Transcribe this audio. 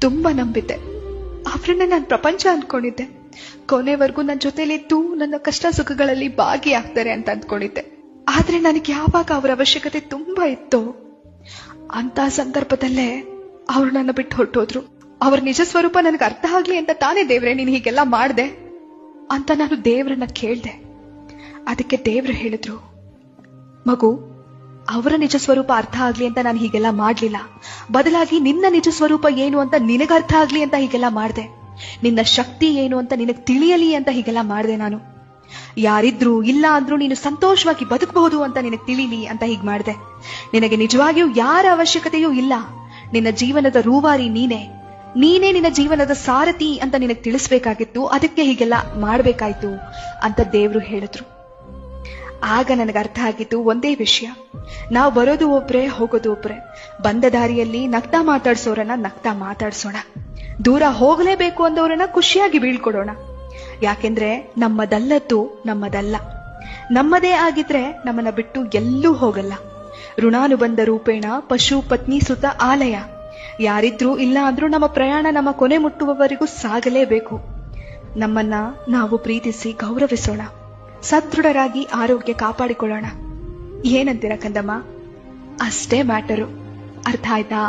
ತುಂಬಾ ನಂಬಿದ್ದೆ. ಅವ್ರನ್ನ ನಾನು ಪ್ರಪಂಚ ಅನ್ಕೊಂಡಿದ್ದೆ. ಕೊನೆವರೆಗೂ ನನ್ನ ಜೊತೆಲಿದ್ದು ನನ್ನ ಕಷ್ಟ ಸುಖಗಳಲ್ಲಿ ಭಾಗಿಯಾಗ್ತಾರೆ ಅಂತ ಅಂದ್ಕೊಂಡಿದ್ದೆ. ಆದ್ರೆ ನನಗೆ ಯಾವಾಗ ಅವರ ಅವಶ್ಯಕತೆ ತುಂಬಾ ಇತ್ತು ಅಂತ ಸಂದರ್ಭದಲ್ಲೇ ಅವ್ರು ನನ್ನ ಬಿಟ್ಟು ಹೊರಟೋದ್ರು. ಅವ್ರ ನಿಜ ಸ್ವರೂಪ ನನಗೆ ಅರ್ಥ ಆಗ್ಲಿ ಅಂತ ತಾನೇ ದೇವ್ರೆ ನೀನು ಹೀಗೆಲ್ಲ ಮಾಡ್ದೆ ಅಂತ ನಾನು ದೇವ್ರನ್ನ ಕೇಳ್ದೆ. ಅದಕ್ಕೆ ದೇವ್ರು ಹೇಳಿದ್ರು, ಮಗು, ಅವರ ನಿಜ ಸ್ವರೂಪ ಅರ್ಥ ಆಗ್ಲಿ ಅಂತ ನಾನು ಹೀಗೆಲ್ಲ ಮಾಡ್ಲಿಲ್ಲ. ಬದಲಾಗಿ ನಿನ್ನ ನಿಜ ಸ್ವರೂಪ ಏನು ಅಂತ ನಿನಗ ಅರ್ಥ ಆಗ್ಲಿ ಅಂತ ಹೀಗೆಲ್ಲ ಮಾಡ್ದೆ. ನಿನ್ನ ಶಕ್ತಿ ಏನು ಅಂತ ನಿನಗ್ ತಿಳಿಯಲಿ ಅಂತ ಹೀಗೆಲ್ಲ ಮಾಡ್ದೆ. ನಾನು ಯಾರಿದ್ರು ಇಲ್ಲ ಅಂದ್ರೂ ನೀನು ಸಂತೋಷವಾಗಿ ಬದುಕಬಹುದು ಅಂತ ನಿನಗೆ ತಿಳಿಲಿ ಅಂತ ಹೀಗ್ ಮಾಡ್ದೆ. ನಿನಗೆ ನಿಜವಾಗಿಯೂ ಯಾರ ಅವಶ್ಯಕತೆಯೂ ಇಲ್ಲ. ನಿನ್ನ ಜೀವನದ ರೂವಾರಿ ನೀನೇ ನಿನ್ನ ಜೀವನದ ಸಾರಥಿ ಅಂತ ನಿನಗೆ ತಿಳಿಸ್ಬೇಕಾಗಿತ್ತು. ಅದಕ್ಕೆ ಹೀಗೆಲ್ಲ ಮಾಡ್ಬೇಕಾಯ್ತು ಅಂತ ದೇವ್ರು ಹೇಳಿದ್ರು. ಆಗ ನನಗೆ ಅರ್ಥ ಆಗಿತ್ತು ಒಂದೇ ವಿಷಯ, ನಾವು ಬರೋದು ಒಬ್ರೆ ಹೋಗೋದು ಒಬ್ರೆ. ಬಂದ ದಾರಿಯಲ್ಲಿ ನಗ್ತಾ ಮಾತಾಡ್ಸೋರನ್ನ ನಗ್ತಾ ಮಾತಾಡ್ಸೋಣ, ದೂರ ಹೋಗ್ಲೇಬೇಕು ಅಂದವರನ್ನ ಖುಷಿಯಾಗಿ ಬೀಳ್ಕೊಡೋಣ. ಯಾಕೆಂದ್ರೆ ನಮ್ಮದಲ್ಲದ್ದು ನಮ್ಮದಲ್ಲ. ನಮ್ಮದೇ ಆಗಿದ್ರೆ ನಮ್ಮನ್ನ ಬಿಟ್ಟು ಎಲ್ಲೂ ಹೋಗಲ್ಲ. ಋಣಾನುಬಂಧ ರೂಪೇಣ ಪಶು ಪತ್ನಿ ಸುತ ಆಲಯ. ಯಾರಿದ್ರೂ ಇಲ್ಲ ಅಂದ್ರೂ ನಮ್ಮ ಪ್ರಯಾಣ ನಮ್ಮ ಕೊನೆ ಮುಟ್ಟುವವರೆಗೂ ಸಾಗಲೇಬೇಕು. ನಮ್ಮನ್ನ ನಾವು ಪ್ರೀತಿಸಿ ಗೌರವಿಸೋಣ, ಸದೃಢರಾಗಿ ಆರೋಗ್ಯ ಕಾಪಾಡಿಕೊಳ್ಳೋಣ. ಏನಂತೀರ ಕಂದಮ್ಮ? ಅಷ್ಟೇ ಮ್ಯಾಟರು. ಅರ್ಥ ಆಯ್ತಾ?